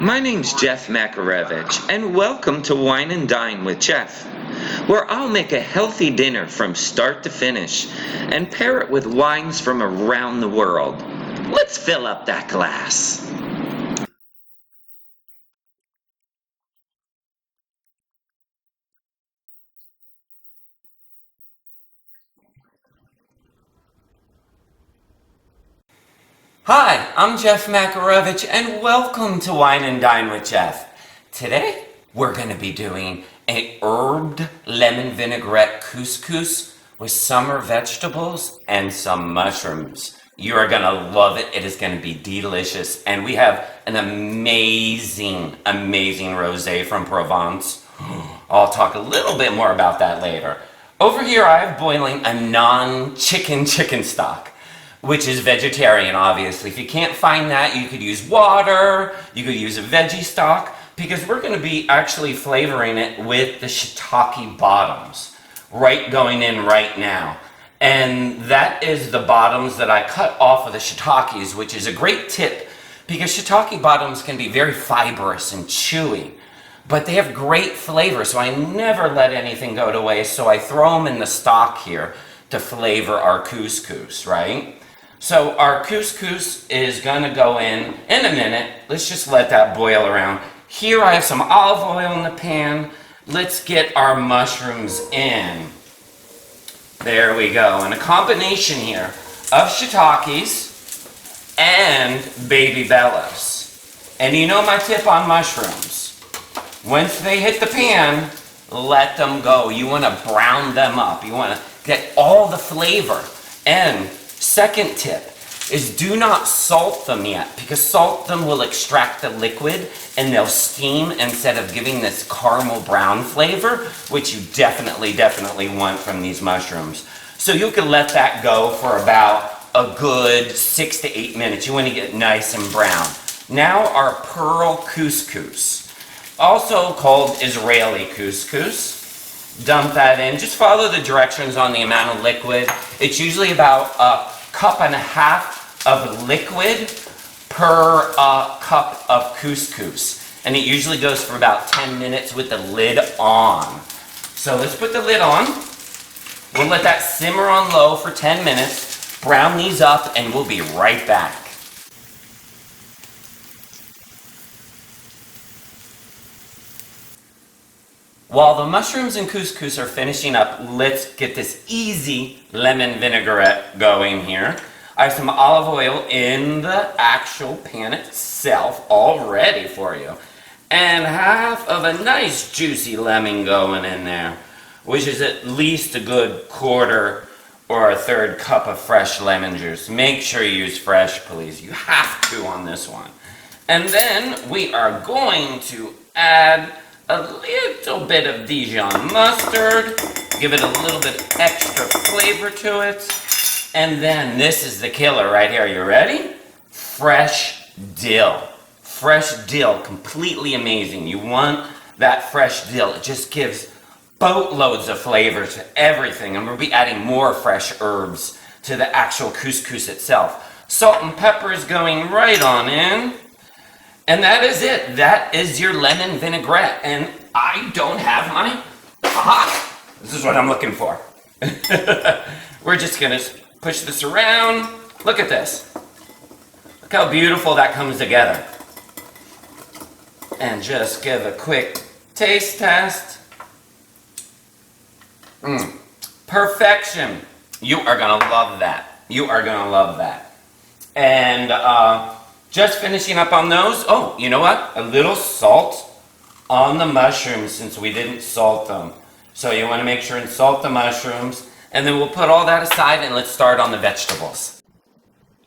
My name's Jeff Makarevich, and welcome to Wine&Dine with Jeff, where I'll make a healthy dinner from start to finish and pair it with wines from around the world. Let's fill up that glass. Hi, I'm Jeff Makarevich, and welcome to Wine&Dine with Jeff. Today, we're going to be doing a herbed lemon vinaigrette couscous with summer vegetables and some mushrooms. You are going to love it. It is going to be delicious. And we have an amazing rosé from Provence. I'll talk a little bit more about that later. Over here, I have boiling a non-chicken stock, which is vegetarian, obviously. If you can't find that, you could use water, you could use a veggie stock, because we're going to be actually flavoring it with the shiitake bottoms, going in right now. And that is the bottoms that I cut off of the shiitakes, which is a great tip, because shiitake bottoms can be very fibrous and chewy, but they have great flavor, so I never let anything go to waste, so I throw them in the stock here to flavor our couscous, right? So our couscous is going to go in a minute. Let's just let that boil around. Here I have some olive oil in the pan. Let's get our mushrooms in. There we go. And a combination here of shiitakes and baby bellas. And you know my tip on mushrooms. Once they hit the pan, let them go. You want to brown them up. You want to get all the flavor. And second tip is do not salt them yet, because salt them will extract the liquid and they'll steam instead of giving this caramel brown flavor, which you definitely want from these mushrooms. So you can let that go for about a good 6 to 8 minutes. You want to get nice and brown. Now our pearl couscous, also called Israeli couscous. Dump that in. Just follow the directions on the amount of liquid. It's usually about a cup and a half of liquid per cup of couscous. And it usually goes for about 10 minutes with the lid on. So let's put the lid on. We'll let that simmer on low for 10 minutes. Brown these up and we'll be right back. While the mushrooms and couscous are finishing up, let's get this easy lemon vinaigrette going here. I have some olive oil in the actual pan itself all ready for you. And half of a nice juicy lemon going in there, which is at least a good quarter or a third cup of fresh lemon juice. Make sure you use fresh, please. You have to on this one. And then we are going to add a little bit of Dijon mustard, give it a little bit extra flavor to it, and then this is the killer right here. You ready? Fresh dill. Fresh dill, completely amazing. You want that fresh dill. It just gives boatloads of flavor to everything, and we'll be adding more fresh herbs to the actual couscous itself. Salt and pepper is going right on in. And that is it. That is your lemon vinaigrette. And I don't have my... Aha! This is what I'm looking for. We're just going to push this around. Look at this. Look how beautiful that comes together. And just give a quick taste test. Perfection. You are going to love that. You are going to love that. And... just finishing up on those. Oh, you know what? A little salt on the mushrooms since we didn't salt them. So you want to make sure and salt the mushrooms. And then we'll put all that aside and let's start on the vegetables.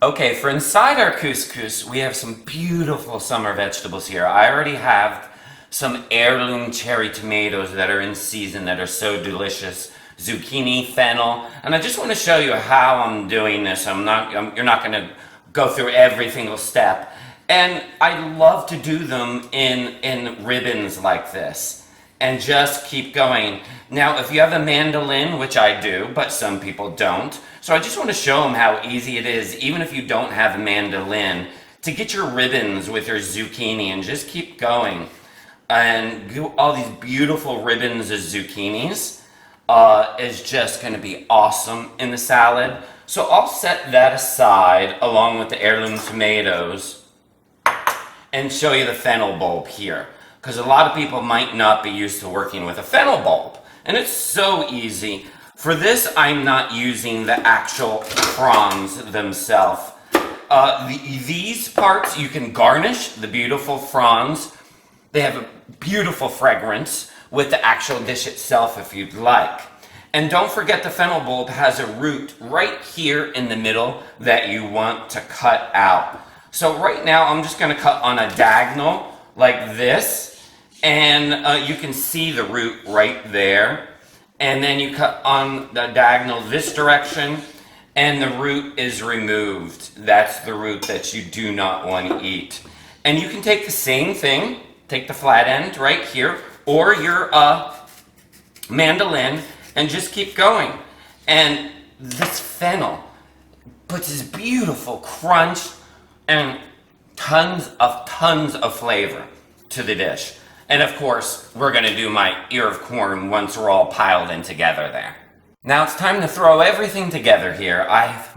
Okay, for inside our couscous, we have some beautiful summer vegetables here. I already have some heirloom cherry tomatoes that are in season that are so delicious. Zucchini, fennel. And I just want to show you how I'm doing this. You're not going to go through every single step. And I love to do them in ribbons like this and just keep going. Now, if you have a mandolin, which I do, but some people don't, so I just want to show them how easy it is, even if you don't have a mandolin, to get your ribbons with your zucchini and just keep going and do all these beautiful ribbons of zucchinis is just going to be awesome in the salad. So I'll set that aside along with the heirloom tomatoes and show you the fennel bulb here, because a lot of people might not be used to working with a fennel bulb, and it's so easy. For this, I'm not using the actual fronds themselves. These parts you can garnish the beautiful fronds. They have a beautiful fragrance with the actual dish itself if you'd like. And don't forget the fennel bulb has a root right here in the middle that you want to cut out. So right now I'm just going to cut on a diagonal like this, and you can see the root right there. And then you cut on the diagonal this direction, and the root is removed. That's the root that you do not want to eat. And you can take the same thing, take the flat end right here, or your mandolin, and just keep going. And this fennel puts this beautiful crunch and tons of flavor to the dish. And of course, we're gonna do my ear of corn once we're all piled in together there. Now it's time to throw everything together here.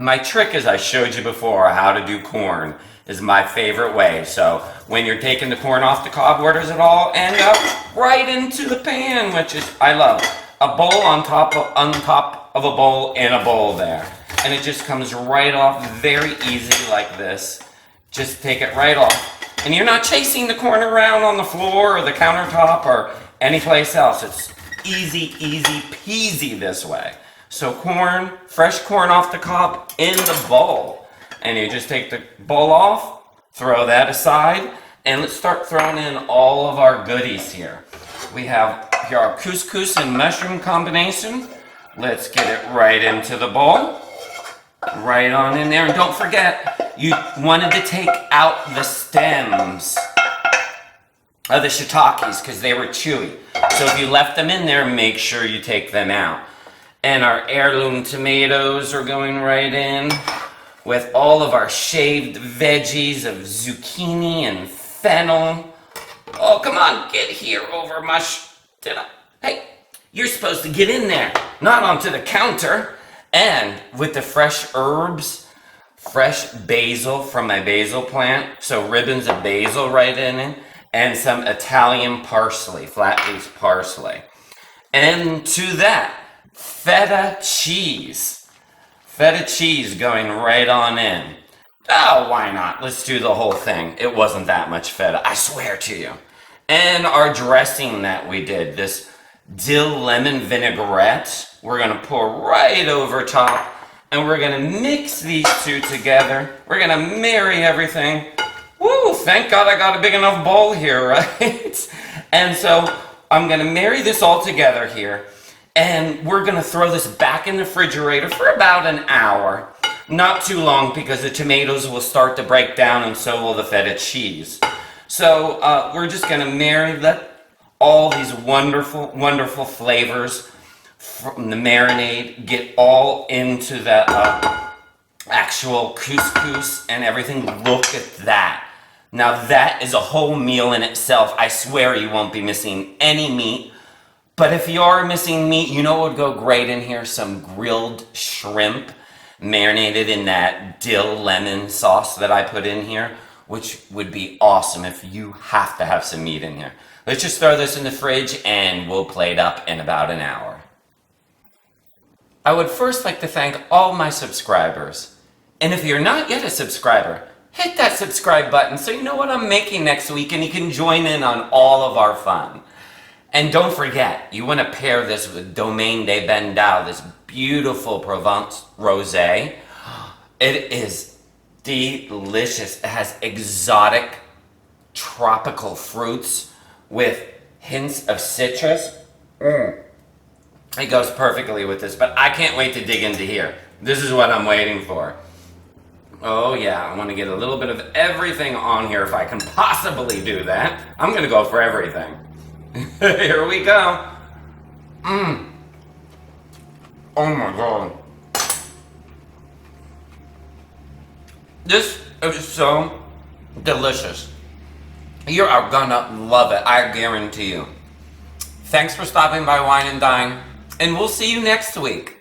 My trick, as I showed you before, how to do corn is my favorite way. So when you're taking the corn off the cob, where does it all end up? Right into the pan, which is, I love. A bowl on top of a bowl in a bowl there. And it just comes right off very easy like this. Just take it right off. And you're not chasing the corn around on the floor or the countertop or any place else. It's easy peasy this way. So corn, fresh corn off the cob in the bowl. And you just take the bowl off, throw that aside, and let's start throwing in all of our goodies here. We have here our couscous and mushroom combination. Let's get it right into the bowl. Right on in there. And don't forget, you wanted to take out the stems of the shiitakes because they were chewy. So if you left them in there, make sure you take them out. And our heirloom tomatoes are going right in with all of our shaved veggies of zucchini and fennel. Oh, come on, get here over Hey, you're supposed to get in there, not onto the counter. And with the fresh herbs, fresh basil from my basil plant, so ribbons of basil right in it, and some Italian parsley, flat-leaf parsley. And to that, feta cheese. Feta cheese going right on in. Oh, why not? Let's do the whole thing. It wasn't that much feta, I swear to you. And our dressing that we did, this dill lemon vinaigrette, we're gonna pour right over top, and we're gonna mix these two together. We're gonna marry everything. Woo, thank God I got a big enough bowl here, right? And so I'm gonna marry this all together here, and we're gonna throw this back in the refrigerator for about an hour. Not too long, because the tomatoes will start to break down, and so will the feta cheese. So we're just gonna let all these wonderful, wonderful flavors from the marinade get all into the actual couscous and everything. Look at that. Now that is a whole meal in itself. I swear you won't be missing any meat. But if you are missing meat, you know what would go great in here? Some grilled shrimp marinated in that dill lemon sauce that I put in here, which would be awesome if you have to have some meat in here. Let's just throw this in the fridge and we'll plate up in about an hour. I would first like to thank all my subscribers. And if you're not yet a subscriber, hit that subscribe button so you know what I'm making next week and you can join in on all of our fun. And don't forget, you want to pair this with Domaine de Bendel, this beautiful Provence rosé. It is delicious. It has exotic tropical fruits with hints of citrus. It goes perfectly with this, but I can't wait to dig into here. This is what I'm waiting for. Oh yeah, I want to get a little bit of everything on here if I can possibly do that. I'm going to go for everything. Here we go. Oh my God. This is so delicious. You are gonna love it, I guarantee you. Thanks for stopping by Wine and Dine, and we'll see you next week.